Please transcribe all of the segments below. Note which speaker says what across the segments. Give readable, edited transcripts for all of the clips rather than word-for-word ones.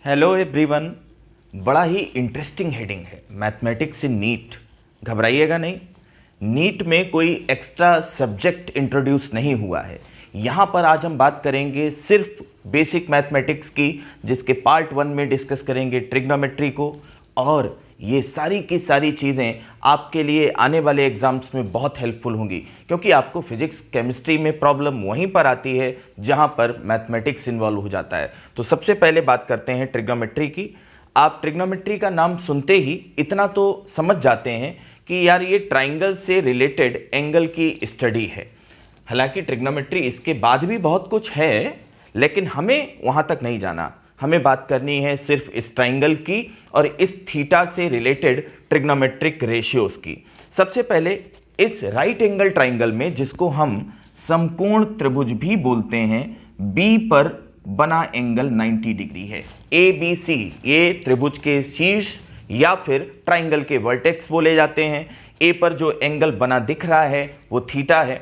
Speaker 1: Hello everyone. बड़ा ही interesting heading है, mathematics इन NEET. घबराइएगा नहीं, नीट में कोई एक्स्ट्रा सब्जेक्ट इंट्रोड्यूस नहीं हुआ है। यहाँ पर आज हम बात करेंगे सिर्फ बेसिक मैथमेटिक्स की, जिसके पार्ट 1 में डिस्कस करेंगे ट्रिग्नोमेट्री को। और ये सारी की सारी चीज़ें आपके लिए आने वाले एग्जाम्स में बहुत हेल्पफुल होंगी, क्योंकि आपको फिजिक्स केमिस्ट्री में प्रॉब्लम वहीं पर आती है जहाँ पर मैथमेटिक्स इन्वॉल्व हो जाता है। तो सबसे पहले बात करते हैं ट्रिग्नोमेट्री की। आप ट्रिग्नोमेट्री का नाम सुनते ही इतना तो समझ जाते हैं कि यार ये ट्राइंगल से रिलेटेड एंगल की स्टडी है। हालांकि ट्रिग्नोमेट्री इसके बाद भी बहुत कुछ है, लेकिन हमें वहाँ तक नहीं जाना। हमें बात करनी है सिर्फ इस ट्राइंगल की और इस थीटा से रिलेटेड ट्रिग्नोमेट्रिक रेशियोज की। सबसे पहले इस राइट एंगल ट्राइंगल में, जिसको हम समकोण त्रिभुज भी बोलते हैं, बी पर बना एंगल 90 डिग्री है। ए बी सी ये त्रिभुज के शीर्ष या फिर ट्राइंगल के वर्टेक्स बोले जाते हैं। ए पर जो एंगल बना दिख रहा है वो थीटा है।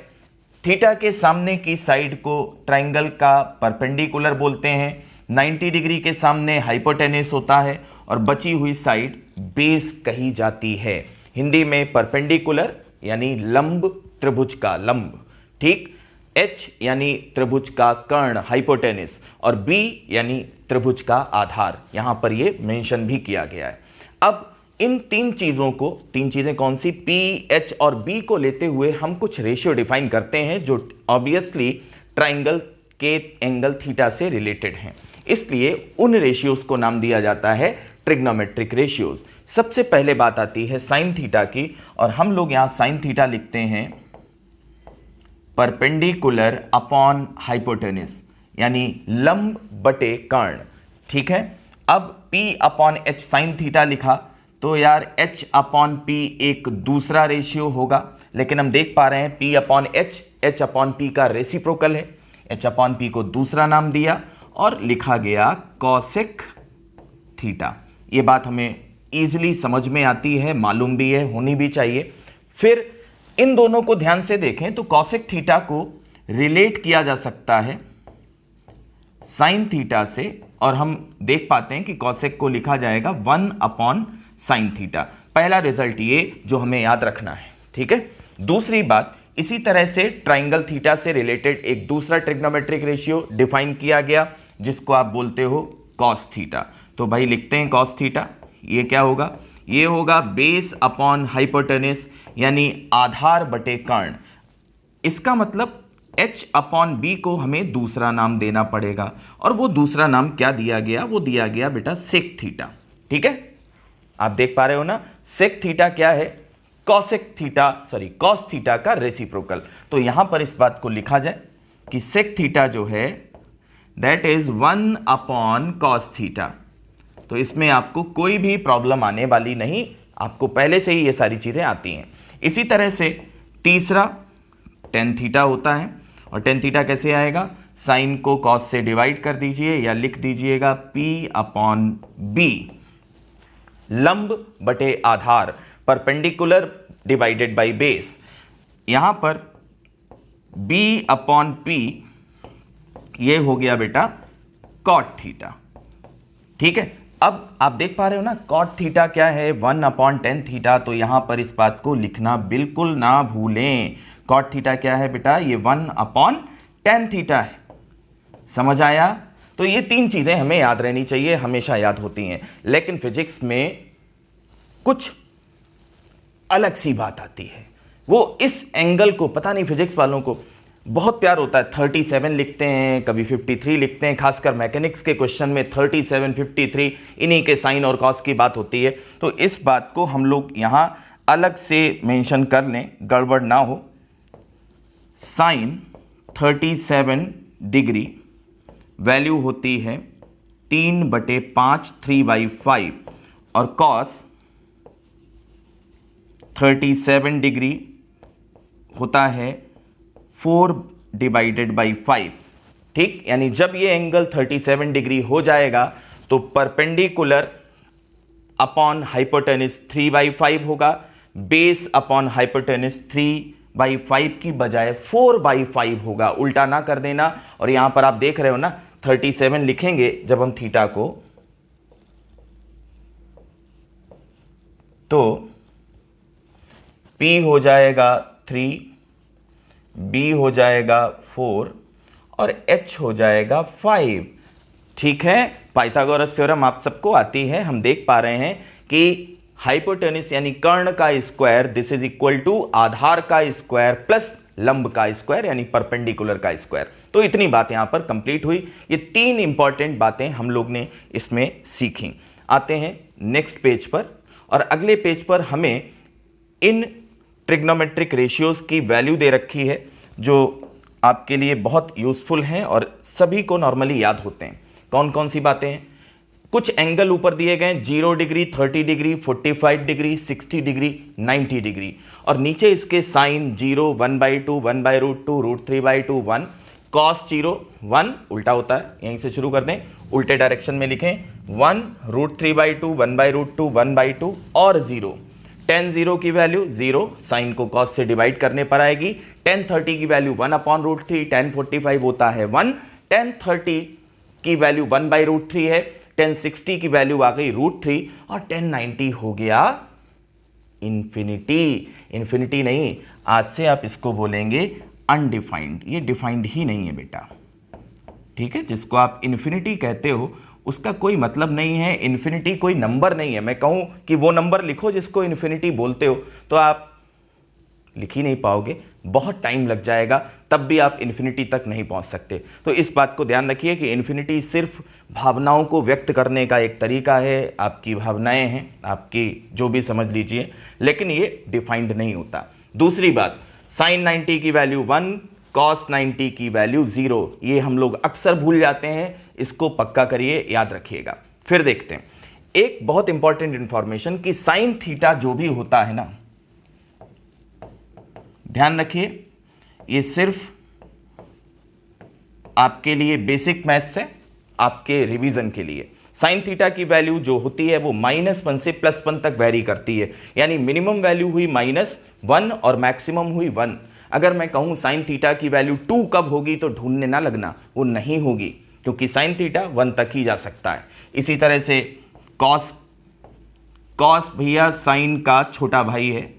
Speaker 1: थीटा के सामने की साइड को ट्राइंगल का परपेंडिकुलर बोलते हैं। 90 डिग्री के सामने हाइपोटेनस होता है और बची हुई साइड बेस कही जाती है। हिंदी में परपेंडिकुलर यानी लंब, त्रिभुज का लंब, ठीक। H यानी त्रिभुज का कर्ण हाइपोटेनस और B यानी त्रिभुज का आधार, यहां पर ये मेंशन भी किया गया है। अब इन तीन चीजें कौन सी, P, H और B को लेते हुए हम कुछ रेशियो डिफाइन करते हैं जो ऑब्वियसली ट्राइंगल के एंगल थीटा से रिलेटेड हैं। इसलिए उन रेशियोज को नाम दिया जाता है ट्रिग्नोमेट्रिक रेशियोज। सबसे पहले बात आती है साइन थीटा की, और हम लोग यहां साइन थीटा लिखते हैं परपेंडिकुलर अपॉन हाइपोटेनस, यानी लंब बटे कर्ण, ठीक है। अब P upon H sine theta लिखा तो यार H अपॉन P एक दूसरा रेशियो होगा, लेकिन हम देख पा रहे हैं P upon H upon P का रेसिप्रोकल है। H अपॉन P को दूसरा नाम दिया और लिखा गया कॉसेक थीटा। ये बात हमें इजीली समझ में आती है, मालूम भी है, होनी भी चाहिए। फिर इन दोनों को ध्यान से देखें तो कॉसेक थीटा को रिलेट किया जा सकता है साइन थीटा से, और हम देख पाते हैं कि कॉसेक को लिखा जाएगा 1 अपॉन साइन थीटा। पहला रिजल्ट ये जो हमें याद रखना है, ठीक है। दूसरी बात, इसी तरह से ट्राइंगल थीटा से रिलेटेड एक दूसरा ट्रिग्नोमेट्रिक रेशियो डिफाइन किया गया, जिसको आप बोलते हो कॉस थीटा। तो भाई लिखते हैं कॉस थीटा। ये क्या होगा, ये होगा बेस अपॉन हाइपोटेनस, यानी आधार बटे कर्ण। इसका मतलब H अपॉन B को हमें दूसरा नाम देना पड़ेगा, और वो दूसरा नाम क्या दिया गया, वो दिया गया बेटा सेक थीटा, ठीक है। आप देख पा रहे हो ना, सेक थीटा क्या है, कॉस थीटा का रेसिप्रोकल। तो यहां पर इस बात को लिखा जाए कि सेक थीटा जो है that is 1 upon cos theta. तो इसमें आपको कोई भी प्रॉब्लम आने वाली नहीं, आपको पहले से ही ये सारी चीजें आती हैं। इसी तरह से तीसरा टेन थीटा होता है, और टेन थीटा कैसे आएगा, साइन को कॉस से डिवाइड कर दीजिए या लिख दीजिएगा P अपॉन B, लंब बटे आधार, परपेंडिकुलर डिवाइडेड बाय बेस। यहां पर B अपॉन P ये हो गया बेटा कॉट थीटा, ठीक है। अब आप देख पा रहे हो ना, कॉट थीटा क्या है, 1 अपॉन टेन थीटा। तो यहां पर इस बात को लिखना बिल्कुल ना भूलें। कॉट थीटा क्या है बेटा, ये 1 अपॉन टेन थीटा है। समझ आया। तो ये तीन चीजें हमें याद रहनी चाहिए, हमेशा याद होती हैं। लेकिन फिजिक्स में कुछ अलग सी बात आती है, वो इस एंगल को, पता नहीं फिजिक्स वालों को बहुत प्यार होता है, 37 लिखते हैं, कभी 53 लिखते हैं। खासकर मैकेनिक्स के क्वेश्चन में 37, 53 इन्हीं के साइन और कॉस की बात होती है। तो इस बात को हम लोग यहां अलग से मेंशन कर लें, गड़बड़ ना हो। साइन 37 डिग्री वैल्यू होती है 3/5, 3/5, और कॉस 37 डिग्री होता है 4/5, ठीक। यानी जब ये एंगल 37 डिग्री हो जाएगा तो परपेंडिकुलर अपॉन हाइपोटेनस 3/5 होगा, बेस अपॉन हाइपोटेनस 3/5 की बजाय 4/5 होगा। उल्टा ना कर देना। और यहां पर आप देख रहे हो ना, 37 लिखेंगे जब हम थीटा को, तो P हो जाएगा 3, B हो जाएगा 4 और H हो जाएगा 5। ठीक है, पाइथागोरस थ्योरम आप सबको आती है। हम देख पा रहे हैं कि हाइपोटेन्यूस यानी कर्ण का square this is equal to आधार का स्क्वायर प्लस लंब का स्क्वायर यानी परपेंडिकुलर का स्क्वायर। तो इतनी बात यहां पर कंप्लीट हुई। ये 3 इंपॉर्टेंट बातें हम लोग ने इसमें सीखी। आते हैं नेक्स्ट पेज पर, और अगले पेज पर हमें इन ट्रिग्नोमेट्रिक रेशियोज की वैल्यू दे रखी है जो आपके लिए बहुत यूजफुल हैं और सभी को नॉर्मली याद होते हैं। कौन कौन सी बातें हैं? कुछ एंगल ऊपर दिए गए 0 degree, 30 degree, 45 degree, 60 degree, 90 degree, और नीचे इसके साइन 0, 1/2, 1/√2, √3/2, 1, cos 0 1 उल्टा होता है, यहीं से शुरू कर दें, उल्टे डायरेक्शन में लिखें 1, √3/2, 1/√2, 1/2 और 0। tan 0 की वैल्यू 0, साइन को cos से डिवाइड करने पर आएगी। tan 30 की वैल्यू 1/√3, tan 45 होता है 1, tan 30 की वैल्यू 1/√3 है, tan 60 की वैल्यू आ गई √3 और tan 90 हो गया इंफिनिटी। इंफिनिटी नहीं, आज से आप इसको बोलेंगे अनडिफाइंड। ये डिफाइंड ही नहीं है बेटा, ठीक है। जिसको आप इंफिनिटी कहते हो उसका कोई मतलब नहीं है। इंफिनिटी कोई नंबर नहीं है। मैं कहूं कि वो नंबर लिखो जिसको इंफिनिटी बोलते हो तो आप लिख ही नहीं पाओगे, बहुत टाइम लग जाएगा, तब भी आप इन्फिनिटी तक नहीं पहुंच सकते। तो इस बात को ध्यान रखिए कि इन्फिनिटी सिर्फ भावनाओं को व्यक्त करने का एक तरीका है। आपकी भावनाएं हैं, आपकी जो भी समझ लीजिए, लेकिन ये डिफाइंड नहीं होता। दूसरी बात, साइन 90 की वैल्यू 1, कॉस 90 की वैल्यू 0। ये हम लोग अक्सर भूल जाते हैं, इसको पक्का करिए, याद रखिएगा। फिर देखते हैं एक बहुत इंपॉर्टेंट इंफॉर्मेशन कि साइन थीटा जो भी होता है ना, ध्यान रखिए, ये सिर्फ आपके लिए बेसिक मैथ्स है, आपके रिवीजन के लिए। साइन थीटा की वैल्यू जो होती है वो -1 से +1 तक वेरी करती है, यानी मिनिमम वैल्यू हुई -1 और मैक्सिमम हुई 1। अगर मैं कहूं साइन थीटा की वैल्यू 2 कब होगी तो ढूंढने ना लगना, वो नहीं होगी, क्योंकि साइन थीटा 1 तक ही जा सकता है। इसी तरह से कॉस भैया साइन का छोटा भाई है,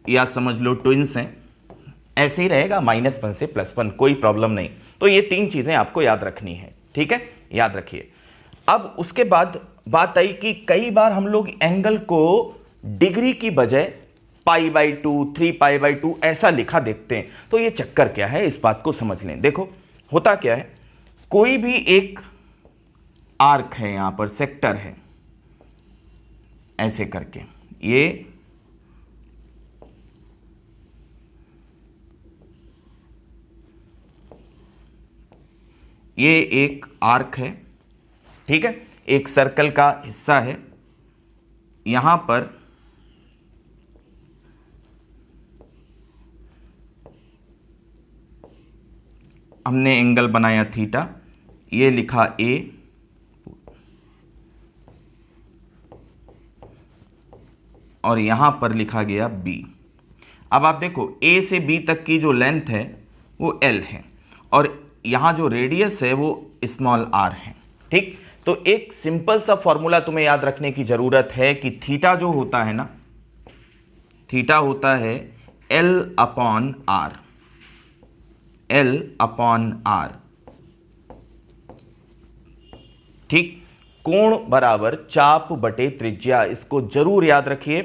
Speaker 1: या समझ लो ट्विंस हैं, ऐसे ही रहेगा -1 से +1, कोई प्रॉब्लम नहीं। तो ये 3 चीजें आपको याद रखनी है, ठीक है, याद रखिए। अब उसके बाद बात आई कि कई बार हम लोग एंगल को डिग्री की बजाय π/2, 3π/2 ऐसा लिखा देखते हैं। तो ये चक्कर क्या है, इस बात को समझ लें। देखो होता क्या है, कोई भी एक आर्क है, यहां पर सेक्टर है, ऐसे करके ये एक आर्क है, ठीक है, एक सर्कल का हिस्सा है। यहां पर हमने एंगल बनाया थीटा, ये लिखा A, और यहां पर लिखा गया B। अब आप देखो A से B तक की जो लेंथ है वो L है, और यहां जो रेडियस है वो स्मॉल r है, ठीक। तो एक सिंपल सा फॉर्मूला तुम्हें याद रखने की जरूरत है कि थीटा जो होता है ना, थीटा होता है L/r, L/r, ठीक। कोण बराबर चाप बटे त्रिज्या, इसको जरूर याद रखिए।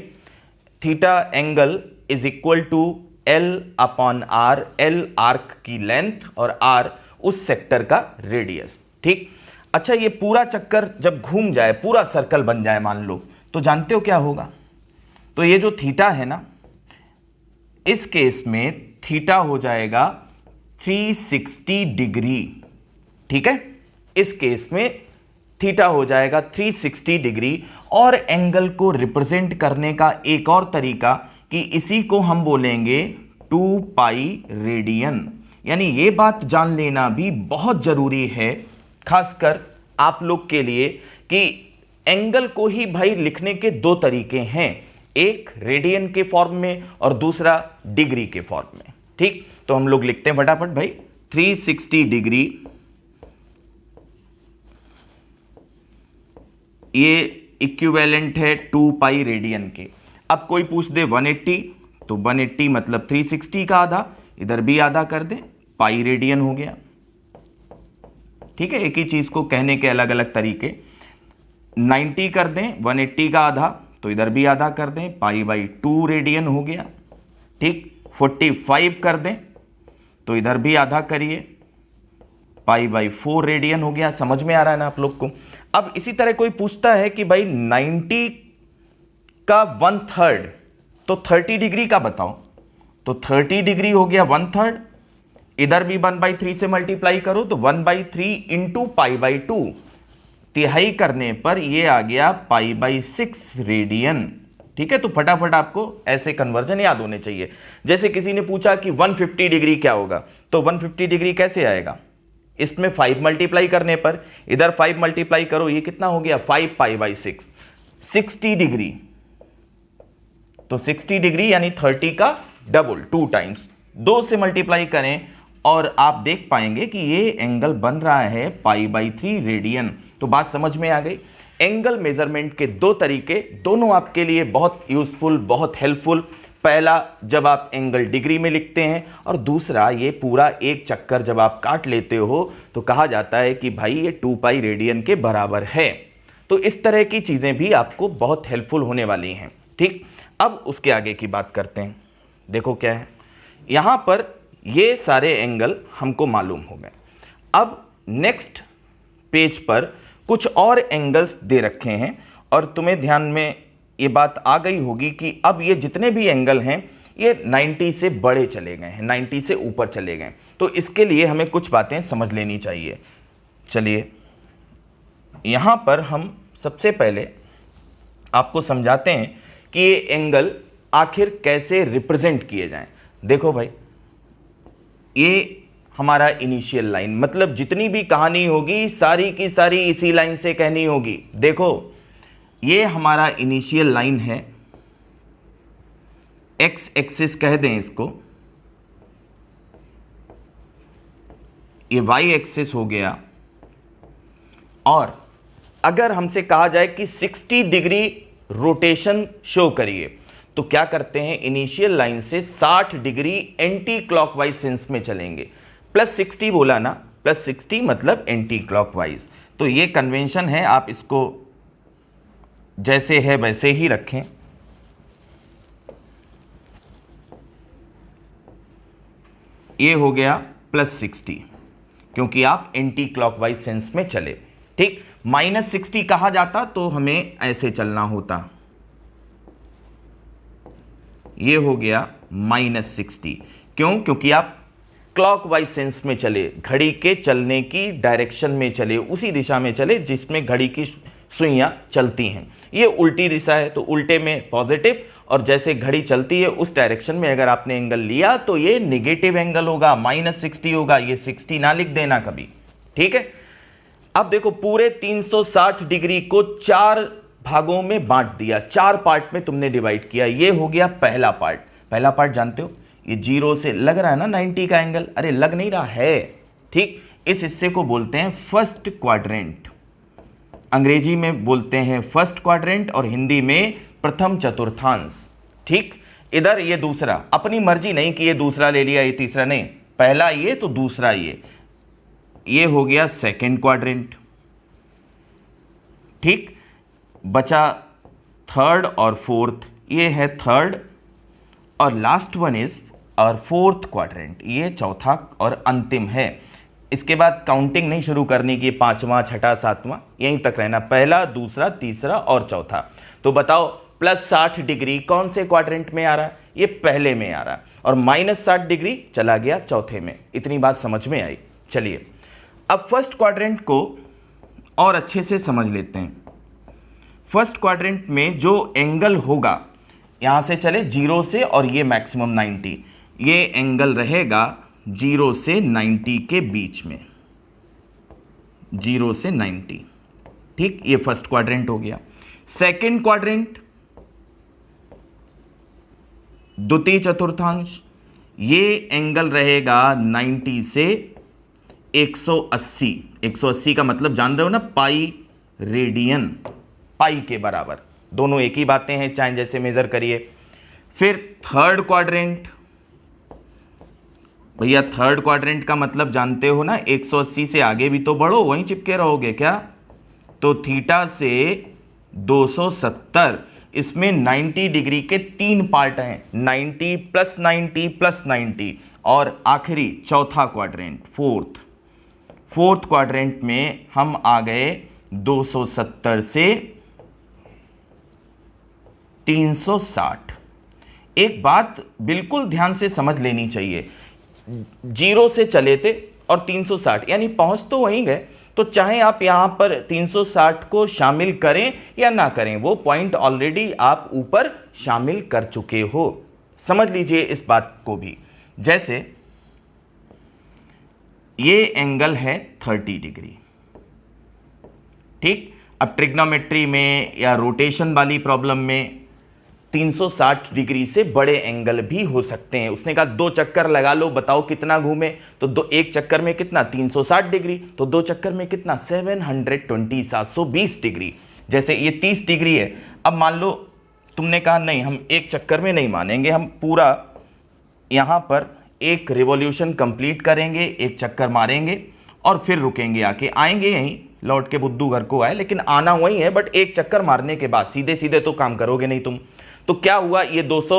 Speaker 1: Theta angle is equal to L/r, L arc की लेंथ और r उस सेक्टर का रेडियस, ठीक। अच्छा, ये पूरा चक्कर जब घूम जाए, पूरा सर्कल बन जाए मान लो, तो जानते हो क्या होगा? तो ये जो थीटा है ना, इस केस में थीटा हो जाएगा 360 डिग्री, ठीक है। इस केस में थीटा हो जाएगा 360 डिग्री। और एंगल को रिप्रेजेंट करने का एक और तरीका कि इसी को हम बोलेंगे 2π रेडियन। यानी ये बात जान लेना भी बहुत जरूरी है, खासकर आप लोग के लिए, कि एंगल को ही भाई लिखने के 2 तरीके हैं, एक रेडियन के फॉर्म में और दूसरा डिग्री के फॉर्म में, ठीक। तो हम लोग लिखते हैं फटाफट भाई, 360 डिग्री, ये इक्विवेलेंट है 2 पाई रेडियन के। अब कोई पूछ दे 180, तो 180 मतलब 360 का आधा, इधर भी आधा कर दे, पाई रेडियन हो गया। ठीक है, एक ही चीज को कहने के अलग अलग तरीके। 90 कर दें 180 का आधा, तो इधर भी आधा कर दें, पाई बाई 2 रेडियन हो गया। ठीक, 45 कर दें तो इधर भी आधा करिए, पाई बाई 4 रेडियन हो गया। समझ में आ रहा है ना आप लोग को? अब इसी तरह कोई पूछता है कि भाई 90 का 1/3, तो 30 डिग्री का बताओ, तो 30 डिग्री हो गया 1/3, इधर भी 1/3 से मल्टीप्लाई करो तो 1/3 इंटू पाई बाई 2, तिहाई करने पर ये आ गया पाई बाई 6 रेडियन। ठीक है, तो फटाफट आपको ऐसे कन्वर्जन याद होने चाहिए। जैसे किसी ने पूछा कि 150 डिग्री क्या होगा, तो 150 डिग्री कैसे आएगा? इसमें 5 मल्टीप्लाई करने पर, इधर 5 मल्टीप्लाई करो, ये कितना हो गया 5 पाई बाई 6, 60 डिग्री। तो 60 डिग्री यानी 30 का डबल, 2 टाइम्स, 2 से मल्टीप्लाई करें और आप देख पाएंगे कि ये एंगल बन रहा है पाई बाई 3 रेडियन। तो बात समझ में आ गई। एंगल मेजरमेंट के 2 तरीके, दोनों आपके लिए बहुत यूजफुल, बहुत हेल्पफुल। पहला जब आप एंगल डिग्री में लिखते हैं, और दूसरा ये पूरा एक चक्कर जब आप काट लेते हो तो कहा जाता है कि भाई ये 2 पाई रेडियन के बराबर है। तो इस तरह की चीजें भी आपको बहुत हेल्पफुल होने वाली हैं। ठीक, अब उसके आगे की बात करते हैं। देखो क्या है, यहां पर ये सारे एंगल हमको मालूम हो गए। अब नेक्स्ट पेज पर कुछ और एंगल्स दे रखे हैं, और तुम्हें ध्यान में ये बात आ गई होगी कि अब ये जितने भी एंगल हैं ये 90 से बड़े चले गए हैं, 90 से ऊपर चले गए। तो इसके लिए हमें कुछ बातें समझ लेनी चाहिए। चलिए यहां पर हम सबसे पहले आपको समझाते हैं कि ये एंगल आखिर कैसे रिप्रेजेंट किए जाएं। देखो भाई, ये हमारा इनिशियल लाइन, मतलब जितनी भी कहानी होगी सारी की सारी इसी लाइन से कहनी होगी। देखो ये हमारा इनिशियल लाइन है, एक्स एक्सिस कह दें इसको, ये वाई एक्सिस हो गया। और अगर हमसे कहा जाए कि 60 डिग्री रोटेशन शो करिए, तो क्या करते हैं, इनिशियल लाइन से 60 डिग्री एंटी क्लॉकवाइज सेंस में चलेंगे। +60 बोला ना, +60 मतलब एंटी क्लॉकवाइज। तो ये कन्वेंशन है, आप इसको जैसे है वैसे ही रखें। ये हो गया +60 क्योंकि आप एंटी क्लॉकवाइज सेंस में चले। ठीक, -60 कहा जाता तो हमें ऐसे चलना होता, ये हो गया -60। क्यों? क्योंकि आप क्लॉकवाइज सेंस में चले, घड़ी के चलने की डायरेक्शन में चले, उसी दिशा में चले जिसमें घड़ी की सुइयां चलती हैं। ये उल्टी दिशा है तो उल्टे में पॉजिटिव, और जैसे घड़ी चलती है उस डायरेक्शन में अगर आपने एंगल लिया तो ये नेगेटिव एंगल होगा, -60 होगा। ये 60 ना लिख देना कभी। ठीक है, अब देखो पूरे 360 डिग्री को 4 भागों में बांट दिया, 4 पार्ट में तुमने डिवाइड किया। ये हो गया पहला पार्ट। पहला पार्ट जानते हो, ये 0 से लग रहा है ना 90 का एंगल, अरे लग नहीं रहा है। ठीक, इस हिस्से को बोलते हैं फर्स्ट क्वाड्रेंट। अंग्रेजी में बोलते हैं फर्स्ट क्वाड्रेंट और हिंदी में प्रथम चतुर्थांश। ठीक, इधर ये दूसरा, अपनी मर्जी नहीं कि ये दूसरा ले लिया ये तीसरा, नहीं, पहला ये तो दूसरा ये हो गया सेकंड क्वाड्रेंट। ठीक, बचा थर्ड और फोर्थ, ये है थर्ड, और लास्ट वन इज और फोर्थ क्वाड्रेंट, ये चौथा और अंतिम है। इसके बाद काउंटिंग नहीं शुरू करनी कि 5वां 6ठा 7वां, यहीं तक रहना, पहला दूसरा तीसरा और चौथा। तो बताओ +60 डिग्री कौन से क्वाड्रेंट में आ रहा है? ये पहले में आ रहा है, और -60 डिग्री चला गया चौथे में। इतनी बात समझ में आई। चलिए अब फर्स्ट क्वाड्रेंट को और अच्छे से समझ लेते हैं। फर्स्ट क्वाड्रेंट में जो एंगल होगा, यहां से चले 0 से, और ये मैक्सिमम 90, ये एंगल रहेगा 0 से 90 के बीच में, 0 से 90। ठीक, ये फर्स्ट क्वाड्रेंट हो गया। सेकंड क्वाड्रेंट, द्वितीय चतुर्थांश, ये एंगल रहेगा 90 से 180। 180 का मतलब जान रहे हो ना, पाई रेडियन। पाई के बराबर। दोनों एक ही बातें हैं, चाहे जैसे मेजर करिए। फिर थर्ड क्वाड्रेंट, भैया थर्ड क्वाड्रेंट का मतलब जानते हो ना, 180 से आगे भी तो बढ़ो, वहीं चिपके रहोगे क्या? तो थीटा से 270, इसमें 90 डिग्री के 3 पार्ट हैं, 90 प्लस 90 प्लस 90, और आखिरी चौथा क्वाड्रेंट फोर्थ क्वाड्रेंट में हम आ गए 270 से 360। एक बात बिल्कुल ध्यान से समझ लेनी चाहिए, 0 से चले थे और 360 यानी पहुंच तो वहीं गए, तो चाहे आप यहां पर 360 को शामिल करें या ना करें, वो पॉइंट ऑलरेडी आप ऊपर शामिल कर चुके हो। समझ लीजिए इस बात को भी। जैसे ये एंगल है 30 डिग्री, ठीक। अब ट्रिग्नोमेट्री में या रोटेशन वाली प्रॉब्लम में 360 डिग्री से बड़े एंगल भी हो सकते हैं। उसने कहा 2 चक्कर लगा लो, बताओ कितना घूमे, तो एक चक्कर में कितना 360 डिग्री, तो 2 चक्कर में कितना 720 720 डिग्री। जैसे ये 30 डिग्री है, अब मान लो तुमने कहा नहीं हम एक चक्कर में नहीं मानेंगे, हम पूरा यहां पर एक रिवॉल्यूशन कंप्लीट करेंगे, एक चक्कर मारेंगे और फिर रुकेंगे, आके आएंगे यहीं लौट के, बुद्धू घर को आए, लेकिन आना वही है, बट एक चक्कर मारने के बाद सीधे सीधे तो काम करोगे नहीं तुम। तो क्या हुआ, ये 200,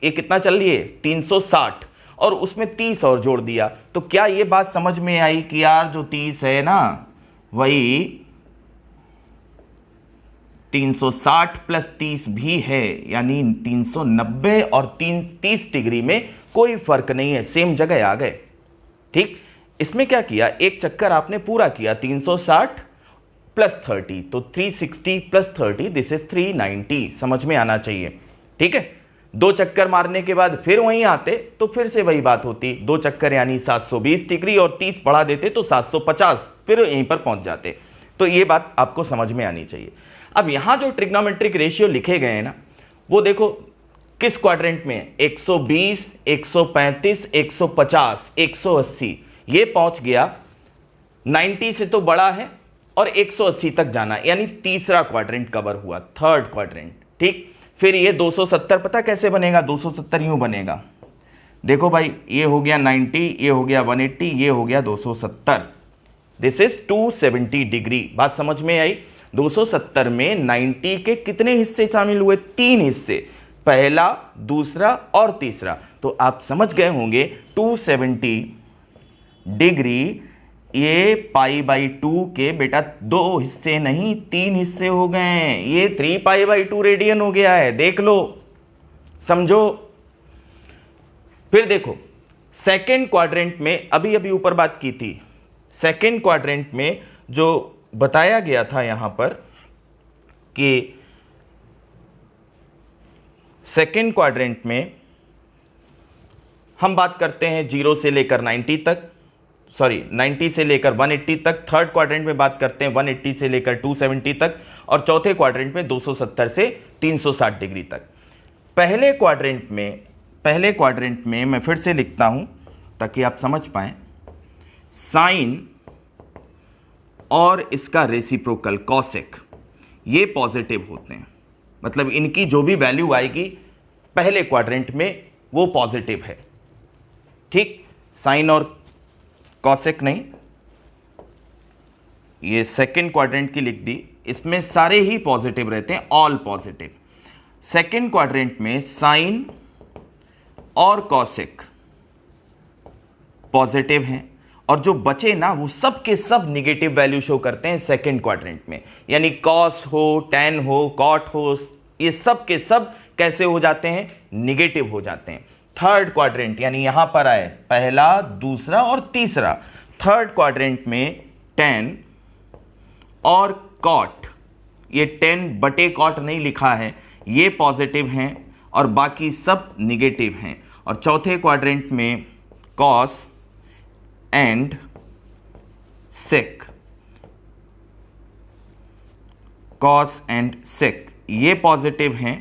Speaker 1: ये कितना चल रही है 360, और उसमें 30 और जोड़ दिया, तो क्या ये बात समझ में आई कि यार जो 30 है ना वही 360 प्लस 30 भी है, यानी 390 और 30 डिग्री में कोई फर्क नहीं है, सेम जगह आ गए, ठीक। इसमें क्या किया, एक चक्कर आपने पूरा किया 360 प्लस 30, तो 360 प्लस 30, दिस इज 390, समझ में आना चाहिए, ठीक है। 2 चक्कर मारने के बाद फिर वहीं आते तो फिर से वही बात होती, 2 चक्कर यानी 720 डिग्री और 30 बढ़ा देते तो 750, फिर यहीं पर पहुंच जाते। तो ये बात आपको समझ में आनी चाहिए। अब यहां जो ट्रिग्नोमेट्रिक रेशियो लिखे गए हैं ना, वो देखो किस क्वाड्रेंट में, 120, 135, 150, 180, ये पहुंच गया 90 से तो बड़ा है और 180 तक जाना, यानी तीसरा क्वाड्रेंट कवर हुआ, थर्ड क्वाड्रेंट, ठीक। फिर ये 270 पता कैसे बनेगा, 270 यूं बनेगा, देखो भाई, ये हो गया 90, ये हो गया 180, ये हो गया 270, दिस इज 270 डिग्री। बात समझ में आई? 270 में 90 के कितने हिस्से शामिल हुए, 3 हिस्से, पहला, दूसरा और तीसरा, तो आप समझ गए होंगे 270 डिग्री ये π/2 के बेटा 2 हिस्से नहीं 3 हिस्से हो गए, ये 3π/2 रेडियन हो गया है, देख लो, समझो। फिर देखो सेकेंड क्वाड्रेंट में, अभी अभी ऊपर बात की थी, सेकेंड क्वाड्रेंट में जो बताया गया था यहां पर कि सेकेंड क्वाड्रेंट में हम बात करते हैं 0 से लेकर 90 तक, सॉरी 90 से लेकर 180 तक, थर्ड क्वाड्रेंट में बात करते हैं 180 से लेकर 270 तक, और चौथे क्वाड्रेंट में 270 से 360 डिग्री तक। पहले क्वाड्रेंट में मैं फिर से लिखता हूं ताकि आप समझ पाएं, साइन और इसका रेसिप्रोकल कॉसेक ये पॉजिटिव होते हैं, मतलब इनकी जो भी वैल्यू आएगी पहले क्वाड्रेंट में वो पॉजिटिव है, ठीक। साइन और कॉसेक नहीं, ये सेकेंड क्वाड्रेंट की लिख दी, इसमें सारे ही पॉजिटिव रहते हैं, ऑल पॉजिटिव। सेकेंड क्वाड्रेंट में साइन और कॉसेक पॉजिटिव हैं, और जो बचे ना वो सब के सब निगेटिव वैल्यू शो करते हैं सेकेंड क्वाड्रेंट में, यानी कॉस हो, टैन हो, कॉट हो, ये सब के सब कैसे हो जाते हैं, निगेटिव हो जाते हैं। थर्ड क्वाड्रेंट यानी यहां पर आए पहला, दूसरा और तीसरा, थर्ड क्वाड्रेंट में टैन और कॉट, ये 10/cot नहीं लिखा है, ये पॉजिटिव हैं और बाकी सब निगेटिव हैं। और चौथे क्वाड्रेंट में cos and sec, cos and sec ये पॉजिटिव हैं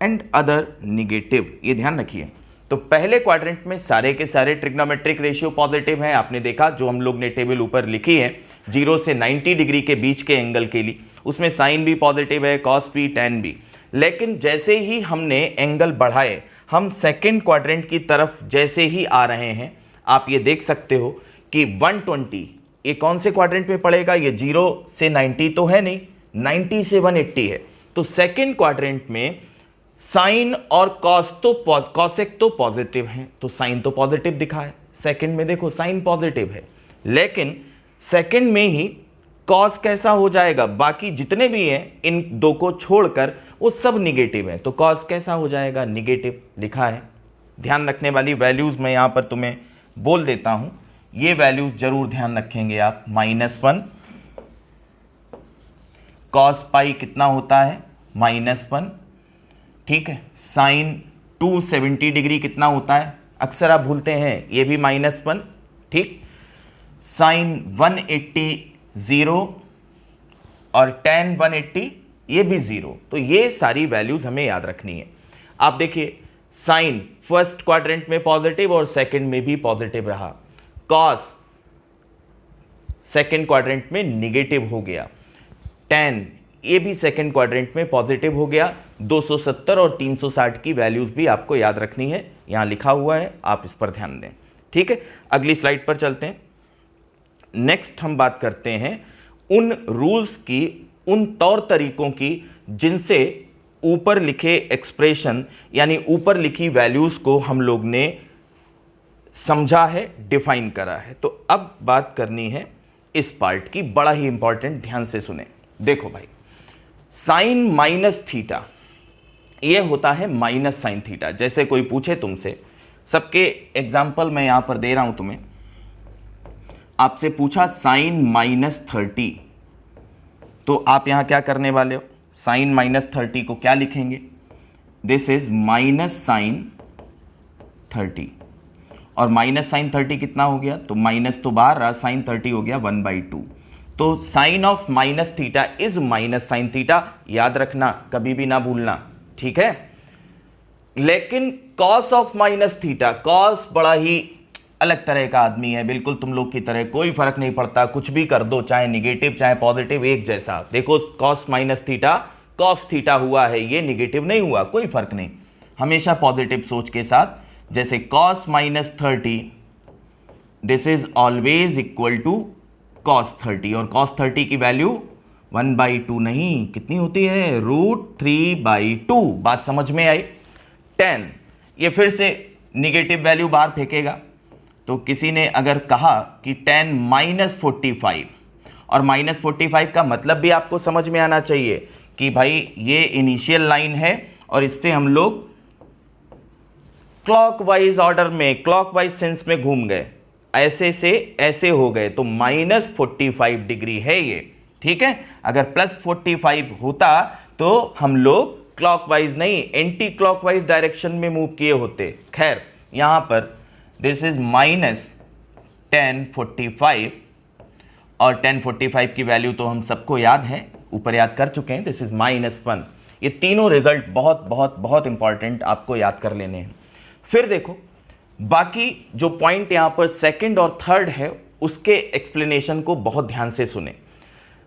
Speaker 1: एंड अदर निगेटिव, ये ध्यान रखिए। तो पहले क्वाड्रेंट में सारे के सारे ट्रिग्नोमेट्रिक रेशियो पॉजिटिव हैं, आपने देखा जो हम लोग ने टेबल ऊपर लिखी है 0 से 90 डिग्री के बीच के एंगल के लिए, उसमें साइन भी पॉजिटिव है, कॉस भी, टेन भी। लेकिन जैसे ही हमने एंगल बढ़ाए, हम सेकेंड क्वाड्रेंट की तरफ जैसे ही आ रहे हैं, आप ये देख सकते हो कि 120 ये कौन से क्वाड्रेंट में पड़ेगा? ये 0 से 90 तो है नहीं, 90 से 180 है। तो सेकेंड क्वाड्रेंट में साइन और कॉसेक तो पॉजिटिव है, तो साइन तो पॉजिटिव दिखा है। सेकंड में देखो साइन पॉजिटिव है, लेकिन सेकंड में ही कॉस कैसा हो जाएगा? बाकी जितने भी हैं इन दो को छोड़कर वो सब निगेटिव है, तो कॉस कैसा हो जाएगा? निगेटिव लिखा है। ध्यान रखने वाली वैल्यूज मैं यहां पर तुम्हें बोल देता हूं, ये वैल्यूज जरूर ध्यान रखेंगे आप। -1 कॉस पाई कितना होता है? -1, ठीक है। साइन 270 डिग्री कितना होता है? अक्सर आप भूलते हैं, ये भी -1, ठीक। साइन 180 0 और tan 180 ये भी 0। तो ये सारी वैल्यूज हमें याद रखनी है। आप देखिए, साइन फर्स्ट क्वाड्रेंट में पॉजिटिव और सेकंड में भी पॉजिटिव रहा, कॉस सेकंड क्वाड्रेंट में निगेटिव हो गया, tan ये भी सेकंड क्वाड्रेंट में पॉजिटिव हो गया। 270 और 360 की वैल्यूज भी आपको याद रखनी है, यहां लिखा हुआ है, आप इस पर ध्यान दें, ठीक है। अगली स्लाइड पर चलते हैं। नेक्स्ट हम बात करते हैं उन रूल्स की, उन तौर तरीकों की जिनसे ऊपर लिखे एक्सप्रेशन यानी ऊपर लिखी वैल्यूज को हम लोग ने समझा है, डिफाइन करा है। तो अब बात करनी है इस पार्ट की, बड़ा ही इंपॉर्टेंट, ध्यान से सुने। देखो भाई, साइन माइनस थीटा ये होता है माइनस साइन थीटा। जैसे कोई पूछे तुमसे, सबके एग्जाम्पल मैं यहां पर दे रहा हूं तुम्हें, आपसे पूछा साइन -30, तो आप यहां क्या करने वाले हो? साइन -30 को क्या लिखेंगे? दिस इज माइनस साइन 30, और माइनस साइन 30 कितना हो गया? तो माइनस तो बाहर रहा, साइन 30 हो गया 1/2। तो sine of minus theta is minus sine theta, याद रखना, कभी भी ना भूलना, ठीक है। लेकिन cos of minus theta, cos बड़ा ही अलग तरह का आदमी है, बिल्कुल तुम लोग की तरह, कोई फर्क नहीं पड़ता, कुछ भी कर दो, चाहे निगेटिव चाहे पॉजिटिव एक जैसा। देखो, cos minus theta cos theta हुआ है, ये निगेटिव नहीं हुआ, कोई फर्क नहीं, हमेशा पॉजिटिव सोच के साथ। जैसे cos -30 this is always equal to cos 30, और कॉस 30 की वैल्यू 1/2 नहीं, कितनी होती है? √3/2। बात समझ में आई? tan ये फिर से निगेटिव वैल्यू बाहर फेंकेगा। तो किसी ने अगर कहा कि tan -45, और -45 का मतलब भी आपको समझ में आना चाहिए कि भाई ये इनिशियल लाइन है और इससे हम लोग क्लॉकवाइज ऑर्डर में, क्लॉकवाइज सेंस में घूम गए, ऐसे से ऐसे हो गए, तो -45 डिग्री है ये, ठीक है। अगर +45 होता तो हम लोग क्लॉकवाइज नहीं, एंटी क्लॉकवाइज डायरेक्शन में मूव किए होते। खैर, यहां पर दिस इज -1045, और 1045 की वैल्यू तो हम सबको याद है, ऊपर याद कर चुके हैं, दिस इज -1। ये तीनों रिजल्ट बहुत बहुत बहुत इंपॉर्टेंट आपको याद कर लेने हैं। फिर देखो, बाकी जो पॉइंट यहां पर सेकंड और थर्ड है, उसके एक्सप्लेनेशन को बहुत ध्यान से सुने।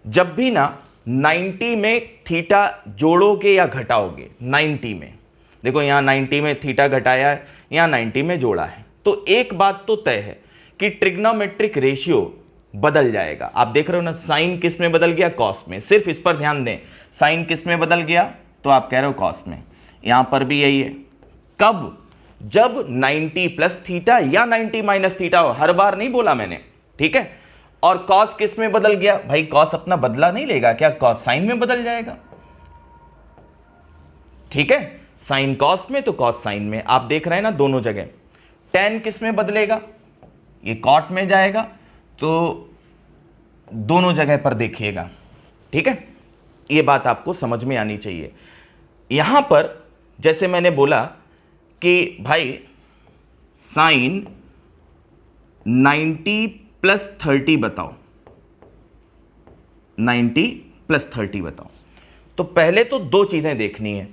Speaker 1: जब भी ना 90 में थीटा जोड़ोगे या घटाओगे, 90 में देखो, यहां 90 में थीटा घटाया है, यहां 90 में जोड़ा है, तो एक बात तो तय है कि ट्रिग्नोमेट्रिक रेशियो बदल जाएगा। आप देख रहे हो ना, साइन किस में बदल गया? कॉस में। सिर्फ इस पर ध्यान दें, साइन किस में बदल गया? तो आप कह रहे हो कॉस में। यहां पर भी यही है। कब? जब 90 प्लस थीटा या 90 माइनस थीटा हो, हर बार नहीं बोला मैंने, ठीक है। और कॉस किस में बदल गया? भाई कॉस अपना बदला नहीं लेगा क्या? कॉस साइन में बदल जाएगा, ठीक है। साइन कॉस में तो कॉस साइन में, आप देख रहे हैं ना दोनों जगह। tan किस में बदलेगा? ये कॉट में जाएगा, तो दोनों जगह पर देखिएगा, ठीक है। ये बात आपको समझ में आनी चाहिए। यहां पर जैसे मैंने बोला कि भाई साइन 90 + 30 बताओ, 90 + 30 बताओ। तो पहले तो दो चीजें देखनी है।